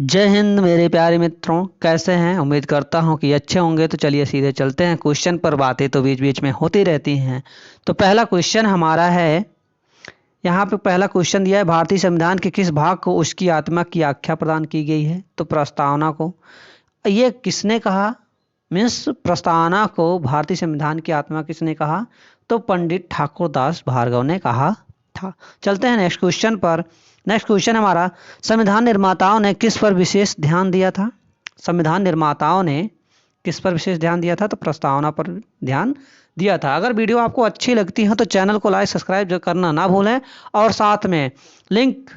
जय हिंद मेरे प्यारे मित्रों, कैसे हैं। उम्मीद करता हूं कि अच्छे होंगे। तो चलिए सीधे चलते हैं क्वेश्चन पर। बातें तो बीच बीच में होती रहती हैं। तो पहला क्वेश्चन हमारा है, यहाँ पे पहला क्वेश्चन दिया है, भारतीय संविधान के किस भाग को उसकी आत्मा की आख्या प्रदान की गई है। तो प्रस्तावना को। ये किसने कहा, मीन्स प्रस्तावना को भारतीय संविधान की आत्मा किसने कहा। तो पंडित ठाकुर दास भार्गव ने कहा था। चलते हैं नेक्स्ट क्वेश्चन पर। नेक्स्ट क्वेश्चन हमारा, संविधान निर्माताओं ने किस पर विशेष ध्यान दिया था। संविधान निर्माताओं ने किस पर विशेष ध्यान दिया था। तो प्रस्तावना पर ध्यान दिया था। अगर वीडियो आपको अच्छी लगती है तो चैनल को लाइक सब्सक्राइब करना ना भूलें, और साथ में लिंक,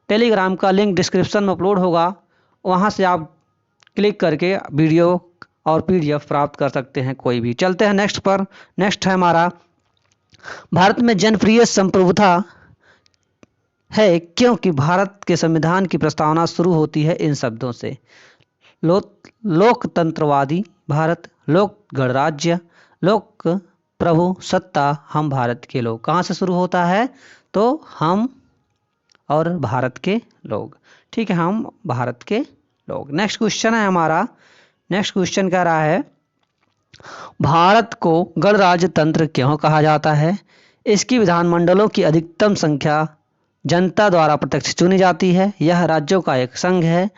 टेलीग्राम का लिंक डिस्क्रिप्शन में अपलोड होगा, वहाँ से आप क्लिक करके वीडियो और पीडीएफ प्राप्त कर सकते हैं कोई भी। चलते हैं नेक्स्ट पर। नेक्स्ट है हमारा, भारत में जनप्रिय संप्रभुता है क्योंकि भारत के संविधान की प्रस्तावना शुरू होती है इन शब्दों से, लोकतंत्रवादी भारत, लोक गणराज्य, लोक प्रभु सत्ता, हम भारत के लोग। कहाँ से शुरू होता है। तो हम और भारत के लोग। ठीक है, हम भारत के लोग। नेक्स्ट क्वेश्चन है हमारा। नेक्स्ट क्वेश्चन कह रहा है, भारत को गणराज्य तंत्र क्यों कहा जाता है। इसकी विधानमंडलों की अधिकतम संख्या जनता द्वारा प्रत्यक्ष चुनी जाती है। यह राज्यों का एक संघ है।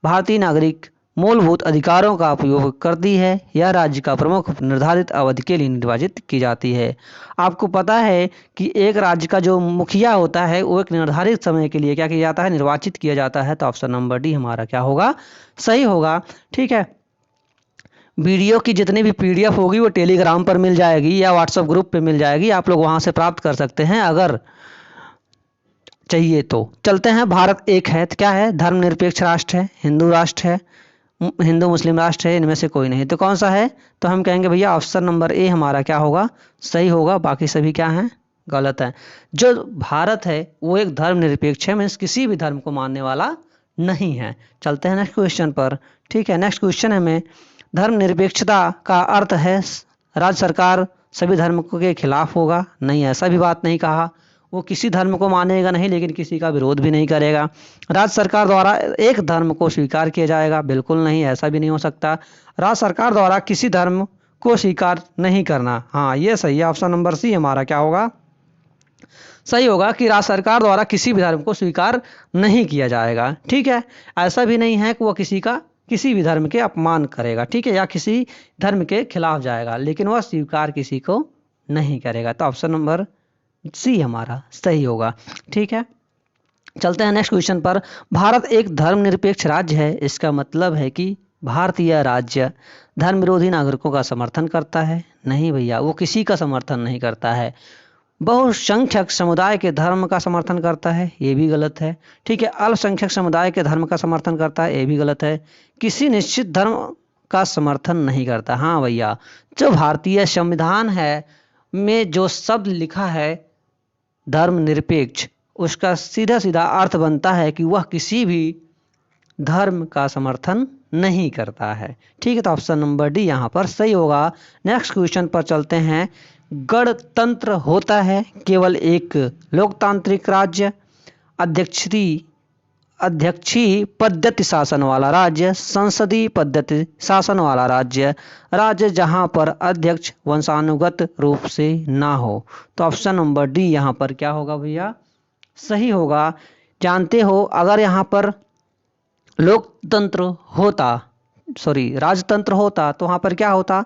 भारतीय नागरिक मूलभूत अधिकारों का उपयोग करती है। यह राज्य का प्रमुख निर्धारित अवधि के लिए निर्वाचित की जाती है। आपको पता है कि एक राज्य का जो मुखिया होता है वो एक निर्धारित समय के लिए क्या किया जाता है, निर्वाचित किया जाता है। तो ऑप्शन नंबर डी हमारा क्या होगा, सही होगा। ठीक है, वीडियो की जितनी भी पीडीएफ होगी वो टेलीग्राम पर मिल जाएगी या व्हाट्सएप ग्रुप पे मिल जाएगी, आप लोग वहां से प्राप्त कर सकते हैं अगर चाहिए तो। चलते हैं, भारत एक है तो क्या है, धर्मनिरपेक्ष राष्ट्र है, हिंदू राष्ट्र है, हिंदू मुस्लिम राष्ट्र है, इनमें से कोई नहीं। तो कौन सा है, तो हम कहेंगे भैया ऑप्शन नंबर ए हमारा क्या होगा, सही होगा। बाकी सभी क्या हैं, गलत है। जो भारत है वो एक धर्मनिरपेक्ष है, मीन्स किसी भी धर्म को मानने वाला नहीं है। चलते हैं नेक्स्ट क्वेश्चन पर। ठीक है, नेक्स्ट क्वेश्चन है में, धर्मनिरपेक्षता का अर्थ है राज्य सरकार सभी धर्म के खिलाफ होगा। नहीं, ऐसा भी बात नहीं कहा। वो किसी धर्म को मानेगा नहीं लेकिन किसी का विरोध भी नहीं करेगा। राज्य सरकार द्वारा एक धर्म को स्वीकार किया जाएगा, बिल्कुल नहीं, ऐसा भी नहीं हो सकता। राज्य सरकार द्वारा किसी धर्म को स्वीकार नहीं करना, हाँ ये सही है। ऑप्शन नंबर सी हमारा क्या होगा, सही होगा कि राज्य सरकार द्वारा किसी भी धर्म को स्वीकार नहीं किया जाएगा। ठीक है, ऐसा भी नहीं है कि वह किसी का किसी भी धर्म के अपमान करेगा, ठीक है, या किसी धर्म के खिलाफ जाएगा, लेकिन वह स्वीकार किसी को नहीं करेगा। तो ऑप्शन नंबर सी हमारा सही होगा। ठीक है, चलते हैं नेक्स्ट क्वेश्चन पर। भारत एक धर्मनिरपेक्ष राज्य है, इसका मतलब है कि भारतीय राज्य धर्म विरोधी नागरिकों का समर्थन करता है। नहीं भैया, वो किसी का समर्थन नहीं करता है। बहुसंख्यक समुदाय के धर्म का समर्थन करता है, ये भी गलत है। ठीक है, अल्पसंख्यक समुदाय के धर्म का समर्थन करता है, ये भी गलत है। किसी निश्चित धर्म का समर्थन नहीं करता। हाँ भैया, जो भारतीय संविधान है में जो शब्द लिखा है धर्मनिरपेक्ष, उसका सीधा सीधा अर्थ बनता है कि वह किसी भी धर्म का समर्थन नहीं करता है। ठीक है, तो ऑप्शन नंबर डी यहाँ पर सही होगा। नेक्स्ट क्वेश्चन पर चलते हैं। गणतंत्र होता है केवल एक लोकतांत्रिक राज्य, अध्यक्षीय पद्धति शासन वाला राज्य, संसदीय पद्धति शासन वाला राज्य, राज्य जहां पर अध्यक्ष वंशानुगत रूप से ना हो। तो ऑप्शन नंबर डी यहाँ पर क्या होगा भैया, सही होगा। जानते हो, अगर यहाँ पर राजतंत्र होता तो वहाँ पर क्या होता,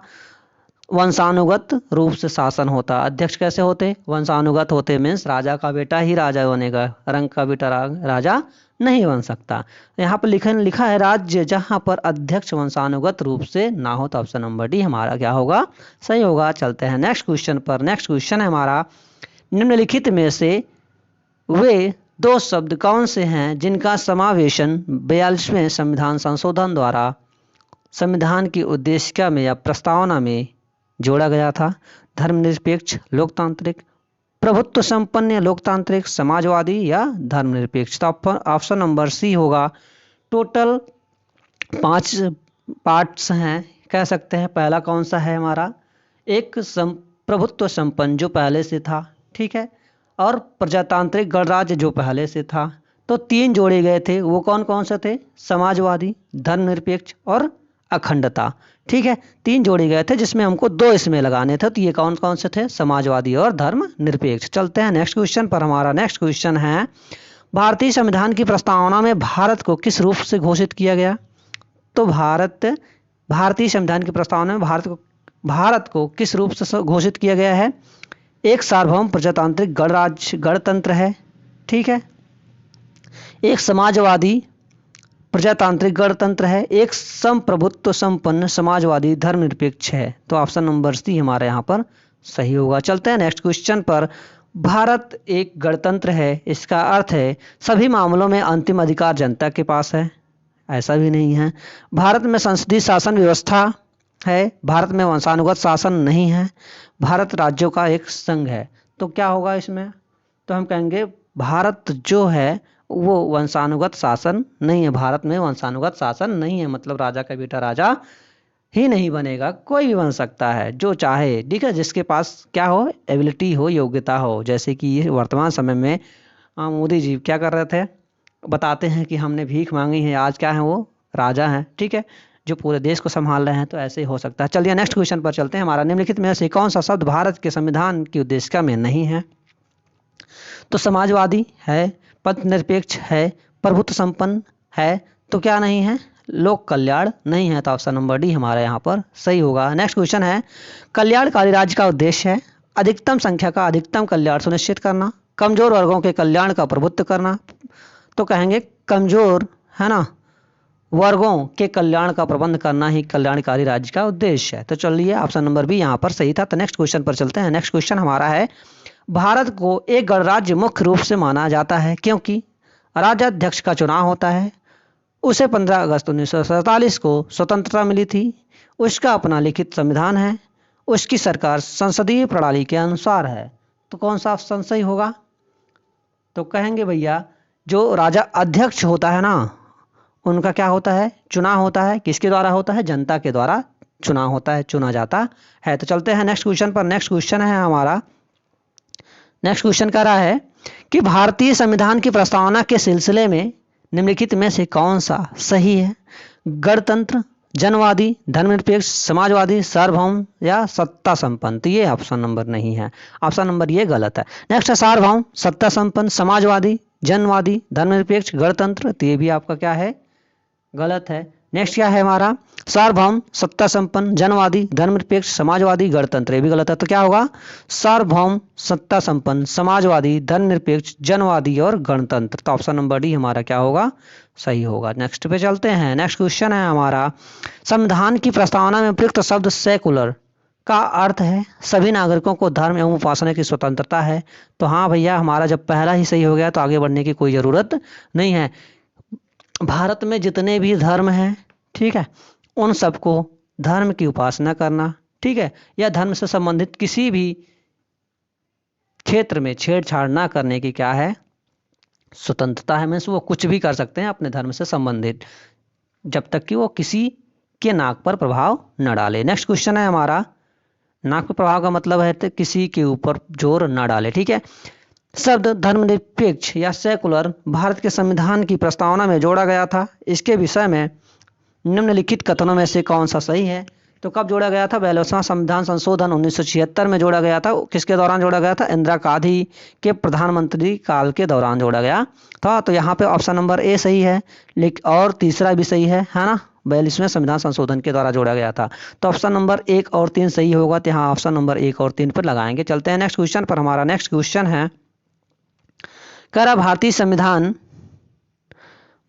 वंशानुगत रूप से शासन होता। अध्यक्ष कैसे होते, वंशानुगत होते, मीन्स राजा का बेटा ही राजा बनेगा, रंग का बेटा राजा नहीं बन सकता। यहाँ पर लिखा है राज्य जहाँ पर अध्यक्ष वंशानुगत रूप से ना हो। तो ऑप्शन नंबर डी हमारा क्या होगा, सही होगा। चलते हैं नेक्स्ट क्वेश्चन पर। नेक्स्ट क्वेश्चन है हमारा, निम्नलिखित में से वे दो शब्द कौन से हैं जिनका समावेशन 42वें संविधान संशोधन द्वारा संविधान की उद्देशिका में या प्रस्तावना में जोड़ा गया था। धर्मनिरपेक्ष लोकतांत्रिक, प्रभुत्व संपन्न लोकतांत्रिक, समाजवादी या धर्मनिरपेक्ष। तो ऑप्शन नंबर सी होगा। टोटल 5 पार्ट्स हैं, कह सकते हैं। पहला कौन सा है हमारा, एक प्रभुत्व संपन्न जो पहले से था, ठीक है, और प्रजातांत्रिक गणराज्य जो पहले से था। तो 3 जोड़े गए थे, वो कौन कौन से थे? समाजवादी, धर्मनिरपेक्ष और अखंडता। ठीक है, 3 जोड़े गए थे जिसमें हमको 2 इसमें लगाने थे, तो ये कौन कौन से थे? समाजवादी और धर्मनिरपेक्ष। चलते हैं नेक्स्ट क्वेश्चन पर। हमारा नेक्स्ट क्वेश्चन है, भारतीय संविधान की प्रस्तावना में भारत को किस रूप से घोषित किया गया? तो भारतीय संविधान की प्रस्तावना में भारत को किस रूप से घोषित किया गया है? एक सार्वभौम प्रजातांत्रिक गणराज्य गणतंत्र है, ठीक है, एक समाजवादी प्रजातांत्रिक गणतंत्र है, एक संप्रभुत्व संपन्न समाजवादी धर्मनिरपेक्ष है। तो ऑप्शन नंबर सी हमारे यहाँ पर सही होगा। चलते हैं नेक्स्ट क्वेश्चन पर। भारत एक गणतंत्र है, इसका अर्थ है सभी मामलों में अंतिम अधिकार जनता के पास है? ऐसा भी नहीं है। भारत में संसदीय शासन व्यवस्था है, भारत में वंशानुगत शासन नहीं है, भारत राज्यों का एक संघ है। तो क्या होगा इसमें? तो हम कहेंगे भारत जो है वो वंशानुगत शासन नहीं है, भारत में वंशानुगत शासन नहीं है, मतलब राजा का बेटा राजा ही नहीं बनेगा, कोई भी बन सकता है जो चाहे, ठीक है, जिसके पास क्या हो, एबिलिटी हो, योग्यता हो। जैसे कि वर्तमान समय में मोदी जी क्या कर रहे थे, बताते हैं कि हमने भीख मांगी है, आज क्या है, वो राजा हैं, ठीक है, जो पूरे देश को संभाल रहे हैं। तो ऐसे ही हो सकता है। चलिए नेक्स्ट क्वेश्चन पर चलते हैं। हमारा निम्नलिखित में से कौन सा शब्द भारत के संविधान की उद्देशिका में नहीं है? तो समाजवादी है, पथ निरपेक्ष है, प्रभुत्व संपन्न है, तो क्या नहीं है? लोक कल्याण नहीं है। तो ऑप्शन नंबर डी हमारे यहाँ पर सही होगा। नेक्स्ट क्वेश्चन है, कल्याणकारी राज्य का उद्देश्य है अधिकतम संख्या का अधिकतम कल्याण सुनिश्चित करना, कमजोर वर्गों के कल्याण का प्रभुत्व करना। तो कहेंगे कमजोर, है ना, वर्गों के कल्याण का प्रबंध करना ही कल्याणकारी राज्य का उद्देश्य है। तो चलिए ऑप्शन नंबर बी यहाँ पर सही था। तो नेक्स्ट क्वेश्चन पर चलते हैं। नेक्स्ट क्वेश्चन हमारा है, भारत को एक गणराज्य मुख्य रूप से माना जाता है क्योंकि राज्याध्यक्ष का चुनाव होता है, उसे 15 अगस्त 1947 को स्वतंत्रता मिली थी, उसका अपना लिखित संविधान है, उसकी सरकार संसदीय प्रणाली के अनुसार है। तो कौन सा ऑप्शन सही होगा? तो कहेंगे भैया जो राजा अध्यक्ष होता है ना, उनका क्या होता है? चुनाव होता है। किसके द्वारा होता है? जनता के द्वारा चुनाव होता है, चुना जाता है। तो चलते हैं नेक्स्ट क्वेश्चन पर। नेक्स्ट क्वेश्चन है हमारा, नेक्स्ट क्वेश्चन कह रहा है कि भारतीय संविधान की प्रस्तावना के सिलसिले में निम्नलिखित में से कौन सा सही है? गणतंत्र, जनवादी, धर्मनिरपेक्ष, समाजवादी, सार्वभौम या सत्ता संपन्न? तो ये ऑप्शन नंबर नहीं है, ऑप्शन नंबर ये गलत है। नेक्स्ट है सार्वभौम, सत्ता संपन्न, समाजवादी, जनवादी, धर्मनिरपेक्ष, गणतंत्र। तो ये भी आपका क्या है? गलत है। नेक्स्ट क्या है हमारा? सार्वभौम, सत्ता संपन्न, जनवादी, धर्मनिरपेक्ष, समाजवादी, गणतंत्र। ये भी गलत है। तो क्या होगा? सार्वभौम, सत्ता संपन्न, समाजवादी, धर्मनिरपेक्ष, जनवादी और गणतंत्र। तो ऑप्शन नंबर डी हमारा क्या होगा? सही होगा। नेक्स्ट पे चलते हैं। नेक्स्ट क्वेश्चन है हमारा, संविधान की प्रस्तावना में प्रयुक्त शब्द सेकुलर का अर्थ है सभी नागरिकों को धर्म एवं उपासना की स्वतंत्रता है। तो हाँ भैया, हमारा जब पहला ही सही हो गया तो आगे बढ़ने की कोई ज़रूरत नहीं है। भारत में जितने भी धर्म हैं, ठीक है, उन सबको धर्म की उपासना करना, ठीक है, या धर्म से संबंधित किसी भी क्षेत्र में छेड़छाड़ ना करने की क्या है? स्वतंत्रता है। मीन्स वो कुछ भी कर सकते हैं अपने धर्म से संबंधित, जब तक कि वो किसी के नाक पर प्रभाव न डाले। नेक्स्ट क्वेश्चन है हमारा, नाक पर प्रभाव का मतलब है तो किसी के ऊपर जोर न डाले, ठीक है। शब्द धर्मनिरपेक्ष या सेकुलर भारत के संविधान की प्रस्तावना में जोड़ा गया था, इसके विषय में निम्नलिखित कथनों में से कौन सा सही है? तो कब जोड़ा गया था? 42वां संविधान संशोधन 1976 में जोड़ा गया था। किसके दौरान जोड़ा गया था? इंदिरा गांधी के प्रधानमंत्री काल के दौरान जोड़ा गया था। तो यहाँ पे ऑप्शन नंबर ए सही है, लेकिन और तीसरा भी सही है ना, 42वें संविधान संशोधन के द्वारा जोड़ा गया था। तो ऑप्शन नंबर 1 और 3 सही होगा। तो यहाँ ऑप्शन नंबर 1 और 3 पर लगाएंगे। चलते हैं नेक्स्ट क्वेश्चन पर। हमारा नेक्स्ट क्वेश्चन है, कह रहा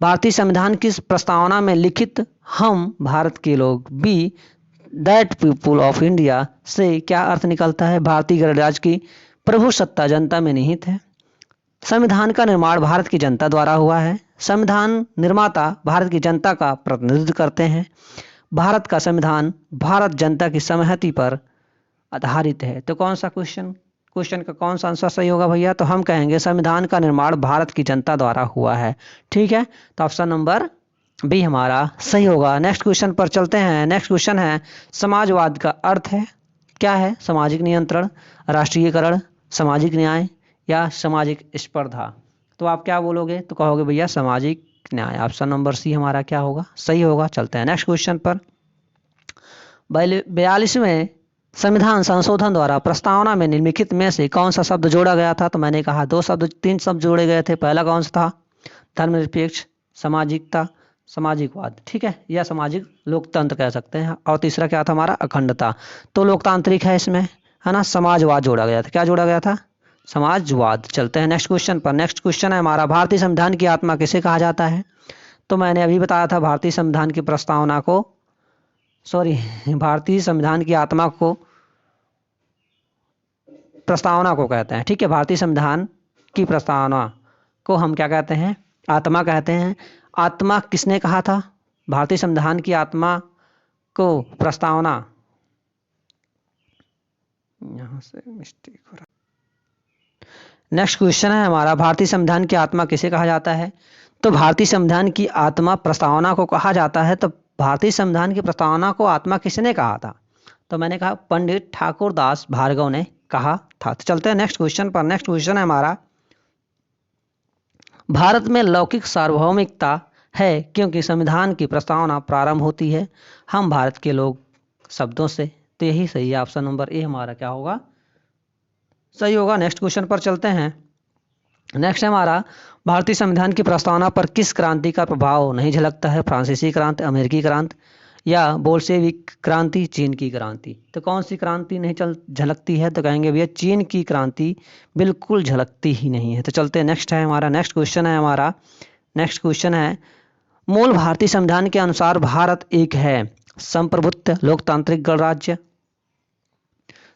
भारतीय संविधान की प्रस्तावना में लिखित हम भारत के लोग we the people of India से क्या अर्थ निकलता है? भारतीय गणराज्य की प्रभु सत्ता जनता में निहित है, संविधान का निर्माण भारत की जनता द्वारा हुआ है, संविधान निर्माता भारत की जनता का प्रतिनिधित्व करते हैं, भारत का संविधान भारत जनता की सहमति पर आधारित है। तो कौन सा क्वेश्चन का कौन सा आंसर सही होगा भैया? तो हम कहेंगे संविधान का निर्माण भारत की जनता द्वारा हुआ है, ठीक है। तो ऑप्शन नंबर बी हमारा सही होगा। नेक्स्ट क्वेश्चन पर चलते हैं। नेक्स्ट क्वेश्चन है, समाजवाद का अर्थ है क्या है? सामाजिक नियंत्रण, राष्ट्रीयकरण, सामाजिक न्याय या सामाजिक स्पर्धा? तो आप क्या बोलोगे, तो कहोगे भैया सामाजिक न्याय। ऑप्शन नंबर सी हमारा क्या होगा, सही होगा। चलते हैं नेक्स्ट क्वेश्चन पर। 42वें संविधान संशोधन द्वारा प्रस्तावना में निम्नलिखित में से कौन सा शब्द जोड़ा गया था, तो मैंने कहा 3 शब्द जोड़े गए थे। पहला कौन सा था, धर्मनिरपेक्ष, सामाजिकता, सामाजिकवाद, ठीक है, या सामाजिक लोकतंत्र कह सकते हैं। और तीसरा क्या था हमारा, अखंडता। तो लोकतांत्रिक है इसमें, है ना। समाजवाद जोड़ा गया था, क्या जोड़ा गया था, समाजवाद। चलते हैं नेक्स्ट क्वेश्चन पर। नेक्स्ट क्वेश्चन है हमारा, भारतीय संविधान की आत्मा किसे कहा जाता है, तो मैंने अभी बताया था भारतीय संविधान की प्रस्तावना को, भारतीय संविधान की आत्मा को प्रस्तावना को कहते हैं, ठीक है। भारतीय संविधान की प्रस्तावना को हम क्या कहते हैं, आत्मा कहते हैं। आत्मा किसने कहा था, भारतीय संविधान की आत्मा को प्रस्तावना, यहां से मिस्टेक हो रहा। नेक्स्ट क्वेश्चन है हमारा, भारतीय संविधान की आत्मा किसे कहा जाता है, तो भारतीय संविधान की आत्मा प्रस्तावना को कहा जाता है। तो भारतीय संविधान की प्रस्तावना को आत्मा किसने कहा था, तो मैंने कहा पंडित ठाकुर दास भार्गव ने कहा था। तो चलते हैं नेक्स्ट क्वेश्चन पर। नेक्स्ट क्वेश्चन है हमारा, भारत में लौकिक सार्वभौमिकता है क्योंकि संविधान की प्रस्तावना प्रारंभ होती है हम भारत के लोग शब्दों से। तो यही सही है, ऑप्शन नंबर ए हमारा क्या होगा, सही होगा। नेक्स्ट क्वेश्चन पर चलते हैं। नेक्स्ट है हमारा, भारतीय संविधान की प्रस्तावना पर किस क्रांति का प्रभाव नहीं झलकता है, फ्रांसीसी क्रांति, अमेरिकी क्रांति, या बोल्शेविक क्रांति, चीन की क्रांति। तो कौन सी क्रांति नहीं झलकती है, तो कहेंगे भैया चीन की क्रांति बिल्कुल झलकती ही नहीं है। तो चलते हैं नेक्स्ट है हमारा। नेक्स्ट क्वेश्चन है हमारा, नेक्स्ट क्वेश्चन है, मूल भारतीय संविधान के अनुसार भारत एक है संप्रभुत्व लोकतांत्रिक गणराज्य,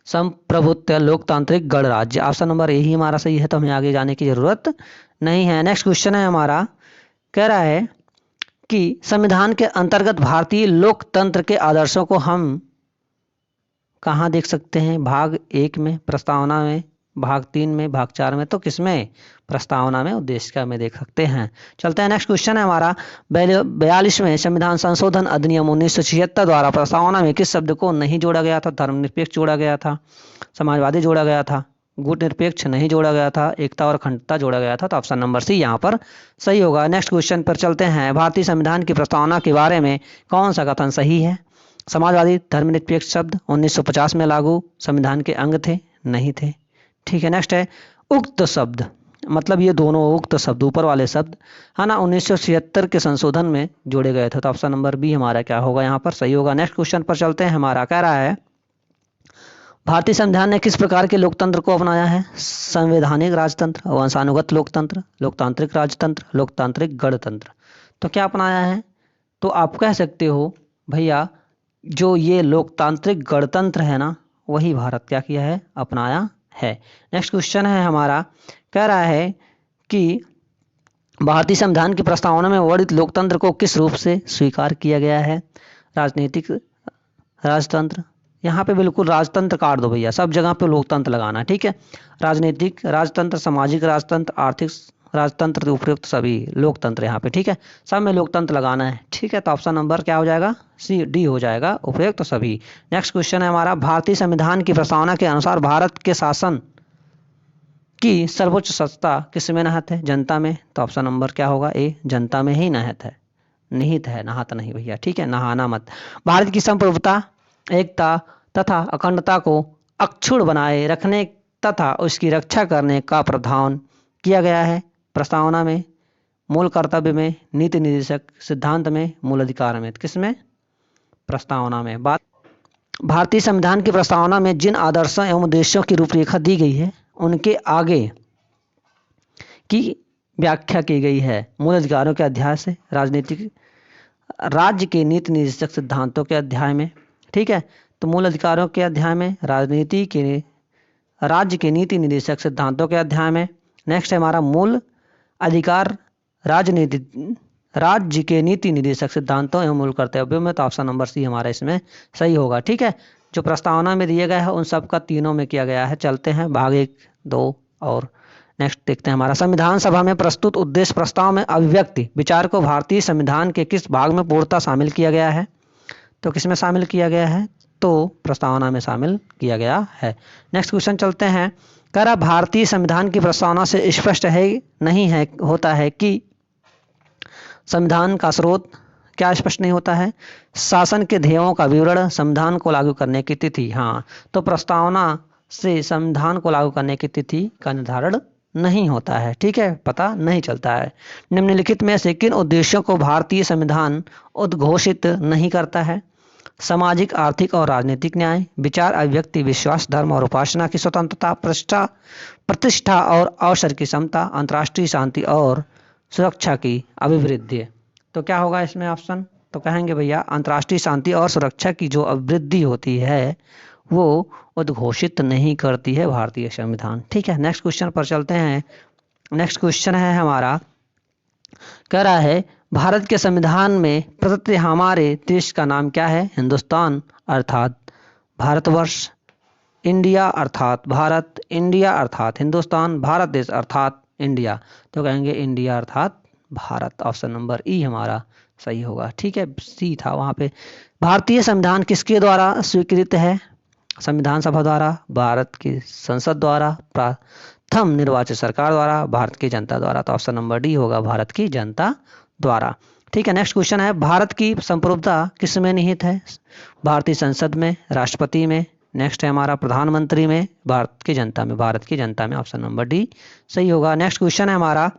संप्रभुत्व लोकतांत्रिक गणराज्य। ऑप्शन नंबर ए ही हमारा सही है, तो हमें आगे जाने की जरूरत नहीं है। नेक्स्ट क्वेश्चन है हमारा, कह रहा है कि संविधान के अंतर्गत भारतीय लोकतंत्र के आदर्शों को हम कहाँ देख सकते हैं, भाग 1 में, प्रस्तावना में, भाग 3 में, भाग 4 में, तो किसमें, प्रस्तावना में, उद्देशिका में देख सकते हैं। चलते हैं नेक्स्ट क्वेश्चन है हमारा, 42वें संविधान संशोधन अधिनियम 1976 द्वारा प्रस्तावना में किस शब्द को नहीं जोड़ा गया था, धर्मनिरपेक्ष जोड़ा गया था, समाजवादी जोड़ा गया था, गुट निरपेक्ष नहीं जोड़ा गया था, एकता और अखंडता जोड़ा गया था। तो ऑप्शन नंबर सी यहाँ पर सही होगा। नेक्स्ट क्वेश्चन पर चलते हैं, भारतीय संविधान की प्रस्तावना के बारे में कौन सा कथन सही है, समाजवादी धर्मनिरपेक्ष शब्द 1950 में लागू संविधान के अंग थे, नहीं थे, ठीक है। नेक्स्ट है, उक्त शब्द, मतलब ये दोनों उक्त शब्द ऊपर वाले शब्द है ना 1976 के संशोधन में जोड़े गए थे। तो ऑप्शन नंबर बी हमारा क्या होगा, यहाँ पर सही होगा। नेक्स्ट क्वेश्चन पर चलते हैं, हमारा कह रहा है, भारतीय संविधान ने किस प्रकार के लोकतंत्र को अपनाया है, संवैधानिक राजतंत्र, वंशानुगत लोकतंत्र, लोकतांत्रिक राजतंत्र, लोकतांत्रिक गणतंत्र। तो क्या अपनाया है, तो आप कह सकते हो भैया जो ये लोकतांत्रिक गणतंत्र है ना, वही भारत क्या किया है, अपनाया है। नेक्स्ट क्वेश्चन है हमारा, कह रहा है कि भारतीय संविधान की प्रस्तावना में वर्णित लोकतंत्र को किस रूप से स्वीकार किया गया है, राजनीतिक राजतंत्र, यहाँ पे बिल्कुल राजतंत्र काट दो भैया, सब जगह पे लोकतंत्र लगाना, ठीक है। राजनीतिक राजतंत्र, सामाजिक राजतंत्र, आर्थिक राजतंत्र, उपयुक्त सभी लोकतंत्र यहाँ पे, ठीक है, सब में लोकतंत्र लगाना है, ठीक है। तो ऑप्शन नंबर क्या हो जाएगा, सी डी हो जाएगा, उपयुक्त सभी। नेक्स्ट क्वेश्चन है हमारा, भारतीय संविधान की प्रस्तावना के अनुसार भारत के शासन की सर्वोच्च सत्ता किस में निहित है, जनता में। तो ऑप्शन नंबर क्या होगा, ए, जनता में ही निहित है, निहित है, नहाता नहीं भैया, ठीक है, नहाना मत। भारत की संप्रभुता, एकता तथा अखंडता को अक्षुण्ण बनाए रखने तथा उसकी रक्षा करने का प्रावधान किया गया है प्रस्तावना में, मूल कर्तव्य में, नीति निर्देशक सिद्धांत में, मूल अधिकार में। किसमें, प्रस्तावना में। बात, भारतीय संविधान की प्रस्तावना में जिन आदर्शों एवं उद्देश्यों की रूपरेखा दी गई है उनके आगे की व्याख्या की गई है मूल अधिकारों के अध्याय से, राजनीतिक राज्य के नीति निर्देशक सिद्धांतों के अध्याय में, ठीक है। तो मूल अधिकारों के अध्याय में, राजनीति के राज्य के नीति निर्देशक सिद्धांतों के अध्याय में। नेक्स्ट है हमारा, मूल अधिकार राज्य के नीति निर्देशक सिद्धांतों एवं मूल कर्तव्यों में। तो ऑप्शन नंबर सी हमारा इसमें सही होगा, ठीक है। जो प्रस्तावना में दिए गए हैं उन सब का तीनों में किया गया है। चलते हैं भाग 1, 2 और नेक्स्ट देखते हैं हमारा, संविधान सभा में प्रस्तुत उद्देश्य प्रस्ताव में अभिव्यक्ति विचार को भारतीय संविधान के किस भाग में पूर्णतः शामिल किया गया है, तो किसमें शामिल किया गया है, तो प्रस्तावना में शामिल किया गया है। नेक्स्ट क्वेश्चन चलते हैं। कह रहा भारतीय संविधान की प्रस्तावना से स्पष्ट है नहीं है होता है कि संविधान का स्रोत क्या स्पष्ट नहीं होता है? शासन के ध्येयों का विवरण, संविधान को लागू करने की तिथि। हाँ, तो प्रस्तावना से संविधान को लागू करने की तिथि का निर्धारण नहीं होता है, ठीक है, पता नहीं चलता है। निम्नलिखित में से किन उद्देश्यों को भारतीय संविधान उद्घोषित नहीं करता है? सामाजिक, आर्थिक और राजनीतिक न्याय, विचार अभिव्यक्ति, विश्वास, धर्म और उपासना की स्वतंत्रता, प्रतिष्ठा और अवसर की समता, अंतर्राष्ट्रीय शांति और सुरक्षा की अभिवृद्धि। तो क्या होगा इसमें ऑप्शन? तो कहेंगे भैया अंतर्राष्ट्रीय शांति और सुरक्षा की जो अभिवृद्धि होती है वो उद्घोषित नहीं करती है भारतीय संविधान, ठीक है। नेक्स्ट क्वेश्चन पर चलते हैं। नेक्स्ट क्वेश्चन है हमारा, कह रहा है भारत के संविधान में प्रदत्त हमारे देश का नाम क्या है? हिंदुस्तान अर्थात भारतवर्ष, इंडिया अर्थात भारत, इंडिया अर्थात हिंदुस्तान, भारत देश अर्थात इंडिया। तो कहेंगे इंडिया अर्थात भारत। ऑप्शन नंबर ई हमारा सही होगा, ठीक है, सी था वहाँ पे। भारतीय संविधान किसके द्वारा स्वीकृत है? संविधान सभा द्वारा, भारत की संसद द्वारा, प्रथम निर्वाचित सरकार द्वारा, भारत की जनता द्वारा। तो ऑप्शन नंबर डी होगा, भारत की जनता द्वारा, ठीक है। नेक्स्ट क्वेश्चन है, भारत की संप्रभुता किस में निहित है? भारतीय संसद में, राष्ट्रपति में। नेक्स्ट है हमारा प्रधानमंत्री में, भारत की जनता में, भारत की जनता में। ऑप्शन नंबर डी सही होगा। नेक्स्ट क्वेश्चन है हमारा,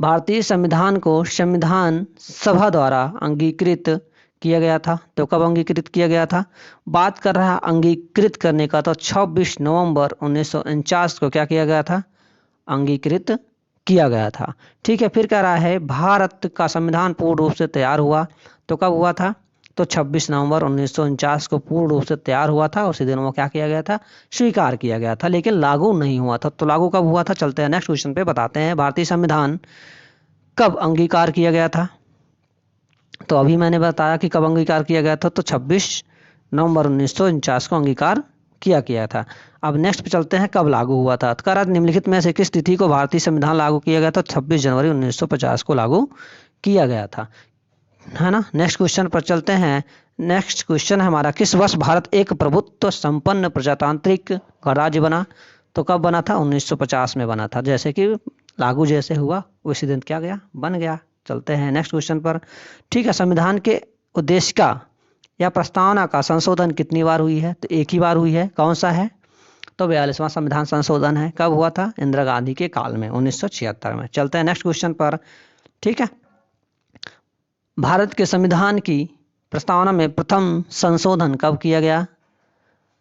भारतीय संविधान को संविधान सभा द्वारा अंगीकृत किया गया था। तो कब अंगीकृत किया गया था? बात कर रहा है अंगीकृत करने का, तो 26 नवंबर 1949 को क्या किया गया था? अंगीकृत किया गया था, ठीक है। फिर कह रहा है भारत का संविधान पूर्ण रूप से तैयार हुआ, तो कब हुआ था? तो 26 नवंबर 1949 को पूर्ण रूप से तैयार हुआ था, उसी दिन वो क्या किया गया था? स्वीकार किया गया था, लेकिन लागू नहीं हुआ था। तो लागू कब हुआ था? चलते हैं नेक्स्ट क्वेश्चन पे, बताते हैं भारतीय संविधान कब अंगीकार किया गया था। तो अभी मैंने बताया कि कब अंगीकार किया गया था, तो 26 नवंबर 1949 को अंगीकार किया गया था। अब नेक्स्ट पे चलते हैं, कब लागू हुआ था। तो निम्नलिखित में से किस तिथि को भारतीय संविधान लागू किया गया था? 26 जनवरी 1950 को लागू किया गया था, है ना। नेक्स्ट क्वेश्चन पर चलते हैं। नेक्स्ट क्वेश्चन है हमारा, किस वर्ष भारत एक प्रभुत्व संपन्न प्रजातांत्रिक गणराज्य बना? तो कब बना था? 1950 में बना था। जैसे कि लागू जैसे हुआ उसी दिन क्या गया? बन गया। चलते हैं नेक्स्ट क्वेश्चन पर, ठीक है। संविधान के उद्देश्य का या प्रस्तावना का संशोधन कितनी बार हुई है? तो एक ही बार हुई है। कौन सा है? तो 42वां संविधान संशोधन है। कब हुआ था? इंदिरा गांधी के काल में, 1976 में। चलते हैं नेक्स्ट क्वेश्चन पर, ठीक है। भारत के संविधान की प्रस्तावना में प्रथम संशोधन कब किया गया?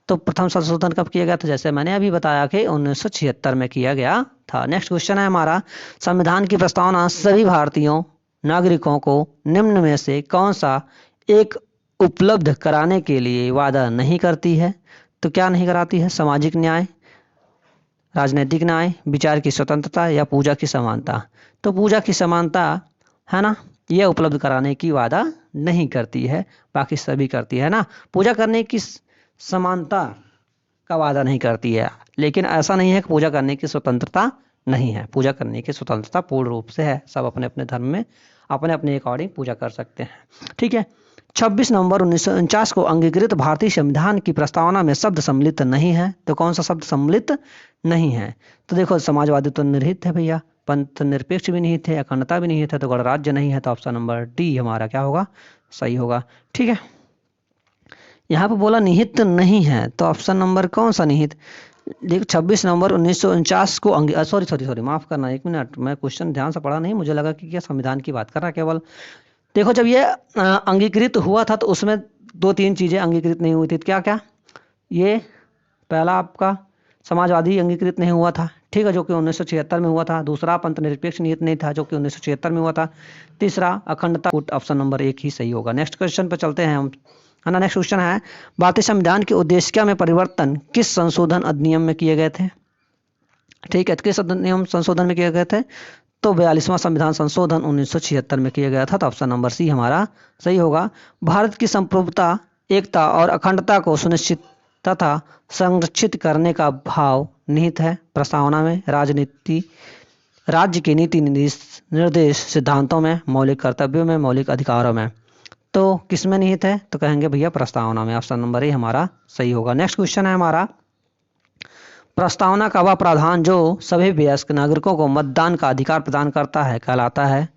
तो प्रथम संशोधन कब किया गया था? जैसे मैंने अभी बताया कि 1976 में किया गया था। नेक्स्ट क्वेश्चन है हमारा, संविधान की प्रस्तावना सभी भारतीयों नागरिकों को निम्न में से कौन सा एक उपलब्ध कराने के लिए वादा नहीं करती है? तो क्या नहीं कराती है? सामाजिक न्याय, राजनीतिक न्याय, विचार की स्वतंत्रता या पूजा की समानता। तो पूजा की समानता है ना, यह उपलब्ध कराने की वादा नहीं करती है, बाकी सभी करती है ना। पूजा करने की समानता का वादा नहीं करती है, लेकिन ऐसा नहीं है कि पूजा करने की स्वतंत्रता नहीं है। पूजा करने की स्वतंत्रता पूर्ण रूप से है, सब अपने अपने धर्म में अपने अपने अकॉर्डिंग पूजा कर सकते हैं, ठीक है। 26 नवंबर 1949 को अंगीकृत भारतीय संविधान की प्रस्तावना में शब्द सम्मिलित नहीं है। तो कौन सा शब्द सम्मिलित नहीं है? तो देखो, समाजवादी तो निहित है भैया, पंथ निरपेक्ष भी निहित है, अखंडता भी निहित है, तो गणराज्य नहीं है। तो ऑप्शन नंबर डी हमारा क्या होगा? सही होगा, ठीक है। यहाँ पे बोला निहित नहीं है, तो ऑप्शन नंबर कौन सा निहित? देखो 26 नवंबर 1949 को सॉरी माफ करना, एक मिनट, मैं क्वेश्चन ध्यान से पढ़ा नहीं, मुझे लगा कि क्या संविधान की बात कर रहा है केवल। देखो, जब ये अंगीकृत हुआ था तो उसमें 2-3 चीजें अंगीकृत नहीं हुई थी। क्या क्या? ये पहला आपका समाजवादी अंगीकृत नहीं हुआ था, ठीक है, जो कि 1976 में हुआ था। दूसरा पंथ निरपेक्ष निहित नहीं था, जो कि 1976 में हुआ था। तीसरा अखंडता। ऑप्शन नंबर 1 ही सही होगा। नेक्स्ट क्वेश्चन पर चलते हैं हम, है ना। नेक्स्ट क्वेश्चन है, भारतीय संविधान के उद्देश्य में परिवर्तन किस संशोधन अधिनियम में किए गए थे? ठीक है, किस अधिनियम संशोधन में किए गए थे? तो 42वां संविधान संशोधन 1976 में किया गया था। तो ऑप्शन नंबर सी हमारा सही होगा। भारत की संप्रभुता, एकता और अखंडता को सुनिश्चित तथा संरक्षित करने का भाव निहित है प्रस्तावना में। राज्य के नीति निर्देश सिद्धांतों में, मौलिक कर्तव्यों में, मौलिक अधिकारों में। तो किस में निहित है? तो कहेंगे भैया प्रस्तावना में। ऑप्शन नंबर ए हमारा सही होगा। नेक्स्ट क्वेश्चन है हमारा, प्रस्तावना का वह प्रावधान जो सभी वयस्क नागरिकों को मतदान का अधिकार प्रदान करता है कहलाता है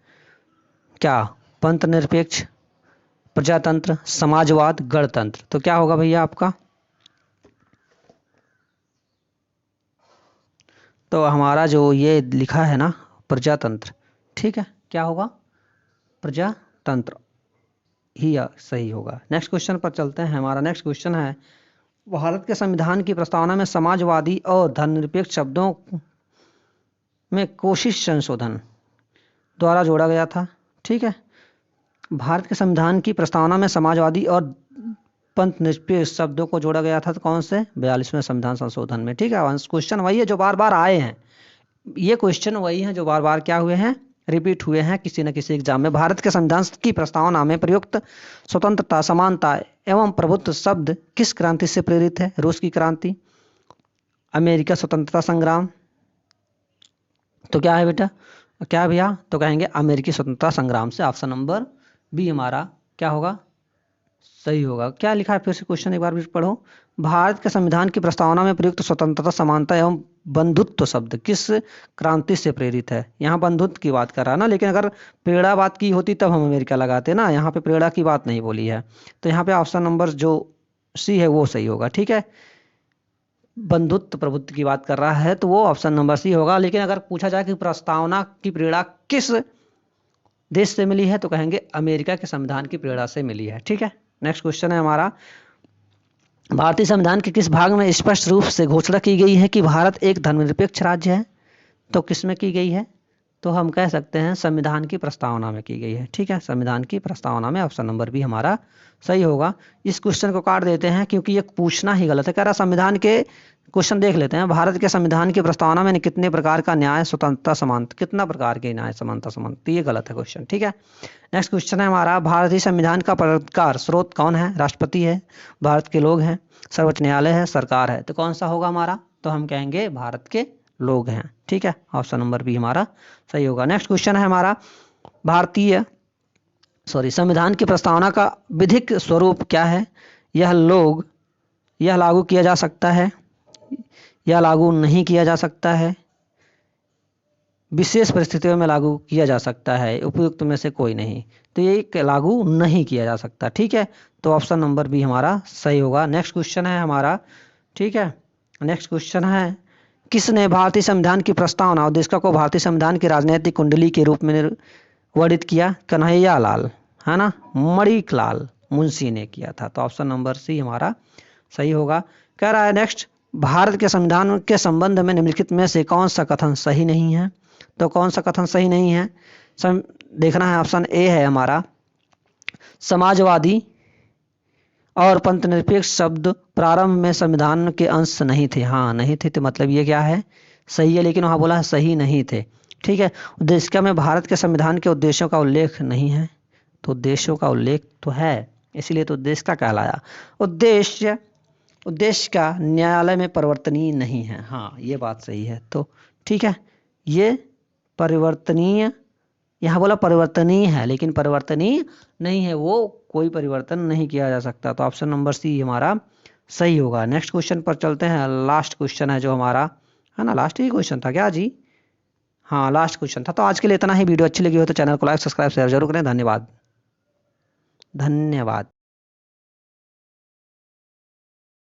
क्या? पंथ निरपेक्ष, प्रजातंत्र, समाजवाद, गणतंत्र। तो क्या होगा भैया आपका? तो हमारा जो ये लिखा है ना प्रजातंत्र, ठीक है, क्या होगा? प्रजातंत्र ही सही होगा। नेक्स्ट क्वेश्चन पर चलते हैं। हमारा नेक्स्ट क्वेश्चन है, भारत के संविधान की प्रस्तावना में समाजवादी और धर्मनिरपेक्ष शब्दों में कोशिश संशोधन द्वारा जोड़ा गया था। ठीक है, भारत के संविधान की प्रस्तावना में समाजवादी और पंथ निरपेक्ष शब्दों को जोड़ा गया था। तो कौन से? 42वें संविधान संशोधन में। ठीक है, क्वेश्चन वही है जो बार बार आए हैं, ये क्वेश्चन वही हैं जो बार बार क्या हुए हैं? रिपीट हुए हैं किसी न किसी एग्जाम में। भारत के संविधान की प्रस्तावना में प्रयुक्त स्वतंत्रता, समानता एवं प्रभुत्व शब्द किस क्रांति से प्रेरित है? रूस की क्रांति, अमेरिका स्वतंत्रता संग्राम। तो क्या है बेटा? क्या भैया? तो कहेंगे अमेरिकी स्वतंत्रता संग्राम से। ऑप्शन नंबर बी हमारा क्या होगा? सही होगा। क्या लिखा है फिर से क्वेश्चन एक बार भी पढ़ो। भारत के संविधान की प्रस्तावना में प्रयुक्त स्वतंत्रता, समानता एवं बंधुत्व शब्द किस क्रांति से प्रेरित है? यहाँ बंधुत्व की बात कर रहा है ना, लेकिन अगर प्रेरणा बात की होती तब हम अमेरिका लगाते ना, यहाँ पे प्रेरणा की बात नहीं बोली है। तो यहाँ पे ऑप्शन नंबर जो सी है वो सही होगा। ठीक है, बंधुत्व प्रभुत्व की बात कर रहा है तो वो ऑप्शन नंबर सी होगा। लेकिन अगर पूछा जाए कि प्रस्तावना की प्रेरणा किस देश से मिली है, तो कहेंगे अमेरिका के संविधान की प्रेरणा से मिली है। ठीक है, नेक्स्ट क्वेश्चन है हमारा, भारतीय संविधान के किस भाग में स्पष्ट रूप से घोषणा की गई है कि भारत एक धर्मनिरपेक्ष राज्य है? तो किस में की गई है? तो हम कह सकते हैं संविधान की प्रस्तावना में की गई है। ठीक है, संविधान की प्रस्तावना में। ऑप्शन नंबर भी हमारा सही होगा। इस क्वेश्चन को काट देते हैं क्योंकि ये पूछना ही गलत है। कह रहा संविधान के क्वेश्चन देख लेते हैं। भारत के संविधान की प्रस्तावना में कितने प्रकार का न्याय, स्वतंत्रता, समानता, कितना प्रकार के न्याय, समानता, समानता, ये गलत है क्वेश्चन। ठीक है, नेक्स्ट क्वेश्चन है हमारा, भारतीय संविधान का प्रकार स्रोत कौन है? राष्ट्रपति है, भारत के लोग हैं, सर्वोच्च न्यायालय है, सरकार है। तो कौन सा होगा हमारा? तो हम कहेंगे भारत के लोग हैं। ठीक है, ऑप्शन नंबर बी हमारा सही होगा। नेक्स्ट क्वेश्चन है हमारा, संविधान की प्रस्तावना का विधिक स्वरूप क्या है? यह लागू किया जा सकता है, या लागू नहीं किया जा सकता है, विशेष परिस्थितियों में लागू किया जा सकता है, उपयुक्त में से कोई नहीं। तो ये लागू नहीं किया जा सकता। ठीक है, तो ऑप्शन नंबर बी हमारा सही होगा। नेक्स्ट क्वेश्चन है हमारा, ठीक है, नेक्स्ट क्वेश्चन है, किसने भारतीय संविधान की प्रस्तावना उद्देशिका को भारतीय संविधान की राजनीतिक कुंडली के रूप में वर्णित किया? कन्हैया लाल, है ना, मणिकलाल मुंशी ने किया था। तो ऑप्शन नंबर सी हमारा सही होगा। कह रहा है नेक्स्ट, भारत के संविधान के संबंध में निम्नलिखित में से कौन सा कथन सही नहीं है? तो कौन सा कथन सही नहीं है? देखना है। ऑप्शन ए है हमारा, समाजवादी और पंथ निरपेक्ष शब्द प्रारंभ में संविधान के अंश नहीं थे। हाँ, नहीं थे, तो मतलब ये क्या है? सही है, लेकिन वहाँ बोला है सही नहीं थे। ठीक है, उद्देशिका में भारत के संविधान के उद्देश्यों का उल्लेख नहीं है। तो उद्देश्यों का उल्लेख तो है, इसीलिए तो उद्देशिका कहलाया। उद्देश्य का न्यायालय में परिवर्तनीय नहीं है। हाँ, ये बात सही है। तो ठीक है, ये परिवर्तनीय, यहाँ बोला परिवर्तनीय है, लेकिन परिवर्तनीय नहीं है, वो कोई परिवर्तन नहीं किया जा सकता। तो ऑप्शन नंबर सी हमारा सही होगा। नेक्स्ट क्वेश्चन पर चलते हैं। लास्ट क्वेश्चन है जो हमारा, है ना, लास्ट ही क्वेश्चन था क्या जी? हाँ, लास्ट क्वेश्चन था। तो आज के लिए इतना ही। वीडियो अच्छी लगी हो तो चैनल को लाइक, सब्सक्राइब, शेयर जरूर करें। धन्यवाद।